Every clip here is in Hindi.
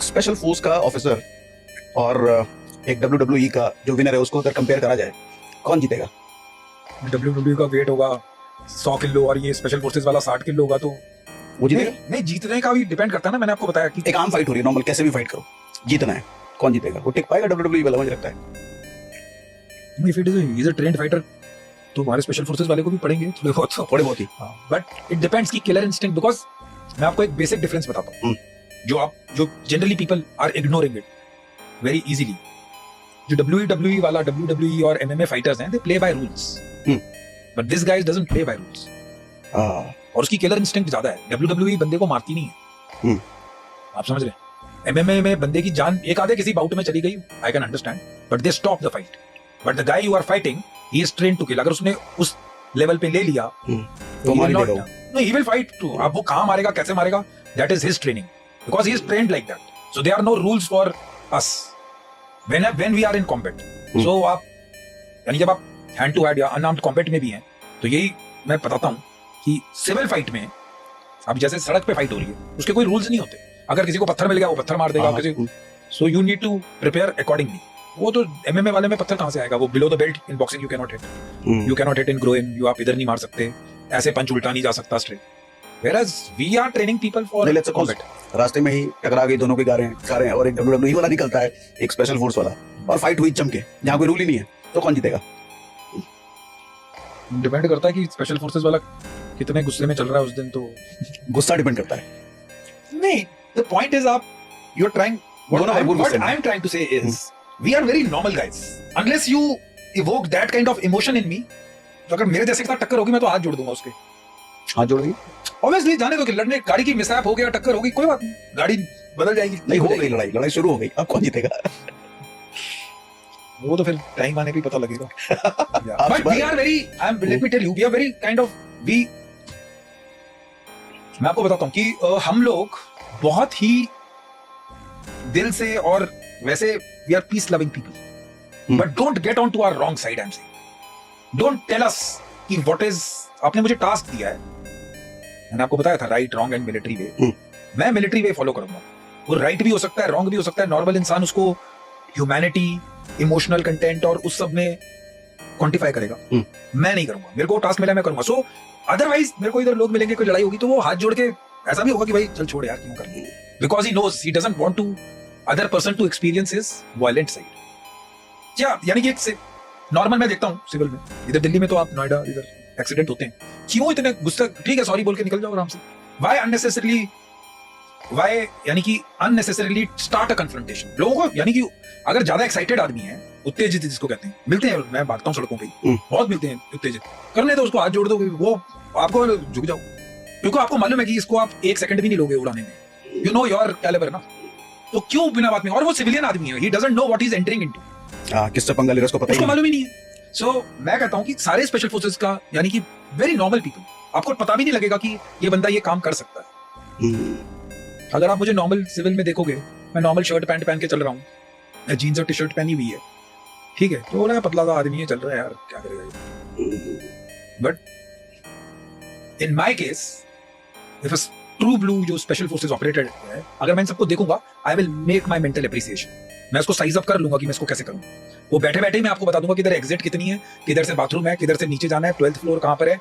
एक स्पेशल फोर्स का ऑफिसर और एक WWE का जो विनर है उसको अगर कंपेयर करा जाए, कौन जीतेगा? WWE का वेट होगा 100 किलो और ये स्पेशल फोर्सेस वाला 60 किलो होगा, तो वो जीतेगा? नहीं जीतने का भी डिपेंड करता है ना। मैंने आपको बताया कि एक आम फाइट हो रही है, नॉर्मल कैसे भी फाइट करो, जीतना है, कौन जीतेगा? वो टिक पाएगा WWE वाला? मुझे लगता है if it is a trend fighter तो हमारे स्पेशल फोर्सेस वाले को भी पड़ेंगे थोड़े बहुत ही। बट इट डिपेंड्स की किलर इंस्टिंक्ट, बिकॉज मैं आपको एक बेसिक डिफरेंस बताता हूँ जो generally people are ignoring it very easily. जो WWE वाला WWE और MMA फाइटर्स हैं, they play by rules, but this guys doesn't play by rules. और उसकी किलर इंस्टिंक्ट ज्यादा है। WWE बंदे को मारती नहीं है, आप समझ रहे हैं। MMA में बंदे की जान एक आधे किसी बाउट में चली गई, I can understand, but they stop the fight. But the guy you are fighting, he is trained to kill. अगर उसने उस लेवल पे ले लिया तो मार देगा वो। no, he will fight too. अब वो कहाँ मारेगा, कैसे मारेगा, that is his training, because he is trained like that. So there are no rules for us when we are in combat. So आप यानी जब आप hand to hand या unarmed combat में भी हैं, तो यही मैं बताता हूँ कि सिविल फाइट में अब जैसे सड़क पे फाइट हो रही है, उसके कोई रूल्स नहीं होते। अगर किसी को पत्थर मिल गया वो पत्थर मार देगा, किसी so you need to prepare accordingly. वो तो MMA वाले में पत्थर कहाँ से आएगा? वो below the belt in boxing you cannot hit in groin, you आप इधर नहीं मार सकते, ऐसे पंच उल्टा नहीं जा सकता straight. Whereas we are training people for combat. रास्ते में ही टकरा गई दोनों के कारें और एक WWE वाला निकलता है, एक स्पेशल फोर्स वाला, और फाइट हुई जम के, जहाँ कोई रूल ही नहीं है, तो कौन जीतेगा? डिपेंड करता है कि स्पेशल फोर्सेस वाला कितने गुस्से में चल रहा है उस दिन। तो गुस्सा डिपेंड करता है। नहीं, the point is आप you are trying, what I'm trying to say is we are very normal guys. Unless you evoke that kind of emotion in me, तो अगर मेरे जैसे के साथ टक्कर होगी मैं तो हाथ जोड़ दूंगा उसके। हाथ जोड़ देंगे? Obviously जाने दो कि लड़ने, गाड़ी की मिसहैप हो गया, टक्कर होगी, कोई बात नहीं, गाड़ी बदल जाएगी। नहीं, हो गई लड़ाई शुरू हो गई, अब कौन जीतेगा? वो तो फिर टाइम आने पे पता लगेगा। But we are very, let me tell you, we are very kind of, मैं आपको बताता हूँ कि हम लोग बहुत ही दिल से और वैसे we are peace loving people, but don't get on to our wrong side. I'm saying, don't tell us कि what is, आपने मुझे टास्क दिया है, मैंने आपको बताया था राइट, रॉन्ग एंड मिलिट्री वे। मैं मिलिट्री वे फॉलो करूंगा। वो राइट भी हो सकता है, रॉन्ग भी हो सकता है। नॉर्मल इंसान उसको ह्यूमैनिटी, इमोशनल कंटेंट और उस सब में क्वांटिफाई करेगा। मैं नहीं करूंगा, मेरे को टास्क मिला मैं करूंगा। सो अदरवाइज मेरे को इधर लोग मिलेंगे, कोई लड़ाई होगी तो वो हाथ जोड़ के ऐसा भी होगा कि भाई चल छोड़ यार, क्यों करनी, because he knows he doesn't want to other person to experience his violent side. क्या यानी कि एक नॉर्मल मैं देखता हूँ सिविल में, इधर दिल्ली में तो आप नोएडा इधर एक्सीडेंट होते हैं, क्यों इतने गुस्सा? ठीक है, सॉरी बोल के निकल जाओ आराम से। व्हाई अननेसेसरली, व्हाई यानी कि अननेसेसरली स्टार्ट अ कन्फ्रंटेशन लोगों को? यानी कि अगर ज्यादा एक्साइटेड आदमी है, उत्तेजित जिसको कहते हैं, मिलते हैं, मैं बांटता हूँ सड़कों पे, बहुत मिलते हैं उत्तेजित, करने तो उसको हाथ जोड़ दो, वो आपको झुक जाओ, क्योंकि आपको मालूम है कि इसको आप एक सेकंड भी नहीं लोगे उड़ाने में, यू नो योर कैलिबर ना, तो क्यों बिना बात में? और वो सिविलियन आदमी है, he doesn't know what he is entering into, किससे पंगा ले रहा है उसको पता उसको मालूम ही नहीं है। सो मैं कहता हूँ कि सारे स्पेशल फोर्सेस का, यानी कि वेरी नॉर्मल पीपल, आपको पता भी नहीं लगेगा कि ये बंदा ये काम कर सकता है। अगर आप मुझे नॉर्मल सिविल में देखोगे, मैं नॉर्मल शर्ट पैंट पहन के चल रहा हूँ, जीन्स और टी शर्ट पहनी हुई है, ठीक है, तो बोला पतला सा आदमी है, चल रहा है यार, क्या करेगा। But in my case, if true blue जो स्पेशल फोर्सेस ऑपरेटेड है, अगर मैं इन सबको देखूंगा, I will make my mental appreciation. मैं उसको साइज अप कर लूंगा कि मैं इसको कैसे करूं। वो बैठे बैठे मैं आपको बता दूंगा किधर एग्जिट कितनी है, किधर से बाथरूम है, किधर से नीचे जाना है, 12th फ्लोर कहां पर है,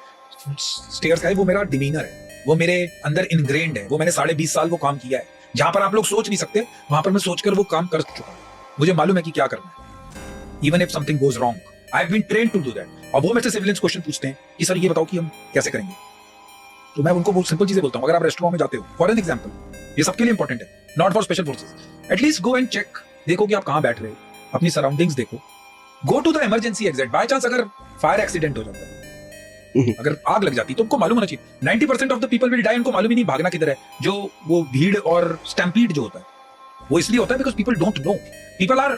स्टेयर्स का है। वो मेरा डिमीनर है, वो मेरे अंदर इनग्रेन्ड है, वो मैंने 20.5 साल वो काम किया है। जहां पर आप लोग सोच नहीं सकते, वहां पर मैं सोचकर वो काम कर चुका हूं। मुझे मालूम है कि क्या करना है, even if something goes wrong, I have been trained to do that. और वो मेरे से सिविलियंस क्वेश्चन पूछते हैं कि सर ये बताओ कि हम कैसे करेंगे, तो मैं उनको बहुत सिंपल चीजें बोलता हूँ। अगर आप रेस्टोरेंट में जाते हो, फॉर एन एग्जांपल, ये सबके लिए इंपॉर्टेंट है, not for special forces, at least go and check, देखो कि आप कहां बैठ रहे हो, अपनी सराउंडिंग्स देखो, go to the emergency exit. By chance अगर फायर एक्सीडेंट हो जाता है, अगर आग लग जाती है, तो उनको मालूम होना चाहिए। 90% of the people will die, उनको मालूम ही नहीं भागना किधर है। जो वो भीड़ और स्टैम्पीड जो होता है, वो इसलिए होता है because people don't know, people are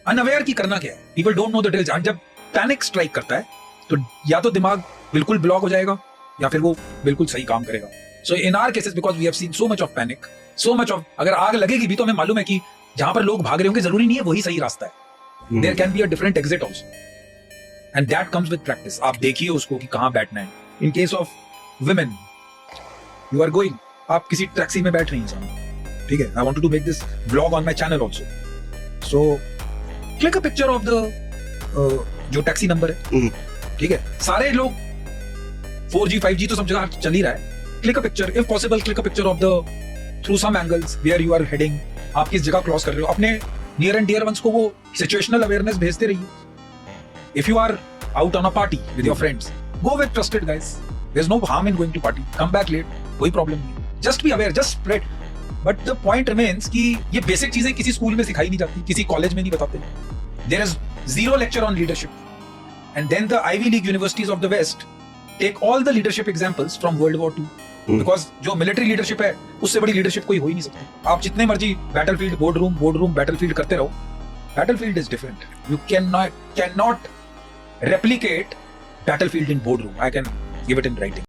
unaware कि करना क्या है, people don't know the drills. जब पैनिक स्ट्राइक करता है, तो या तो दिमाग बिल्कुल ब्लॉक हो जाएगा, या फिर वो बिल्कुल सही काम करेगा। So in our cases, because we have seen so much of panic, so much of, अगर आग लगेगी भी तो हमें मालूम है कि जहां पर लोग भाग रहे होंगे जरूरी नहीं है वही सही रास्ता है, there can be a different exit also, and that comes with practice. आप देखिए उसको कि कहां बैठना है। In case of women, you are going, आप किसी टैक्सी में बैठ रही हैं, ठीक है, I wanted to make this vlog on my channel also, so click a picture of the जो टैक्सी नंबर है, ठीक है, सारे लोग 4G 5G तो सब जगह चल ही रहा है, click a picture, if possible click a picture of the through some angles where you are heading, आप किस जगह क्रॉस कर रहे हो, अपने नियर एंड डियर वंस को वो सिचुएशनल अवेयरनेस भेजते रहिए। If you are out on a party with your friends, go with trusted guys, there is no harm in going to party, come back late, कोई प्रॉब्लम नहीं, just be aware, just spread. But the point remains कि ये बेसिक चीजें किसी स्कूल में सिखाई नहीं जाती, किसी कॉलेज में नहीं बताते, there is zero lecture on leadership, and then the Ivy League universities of the West take all the leadership examples from World War II, because जो मिलिट्री लीडरशिप है उससे बड़ी लीडरशिप कोई हो ही नहीं सकती। आप जितने मर्जी बैटलफील्ड बोर्डरूम बैटलफील्ड करते रहो, battlefield is different, you can not replicate battlefield in boardroom, I can give it in writing।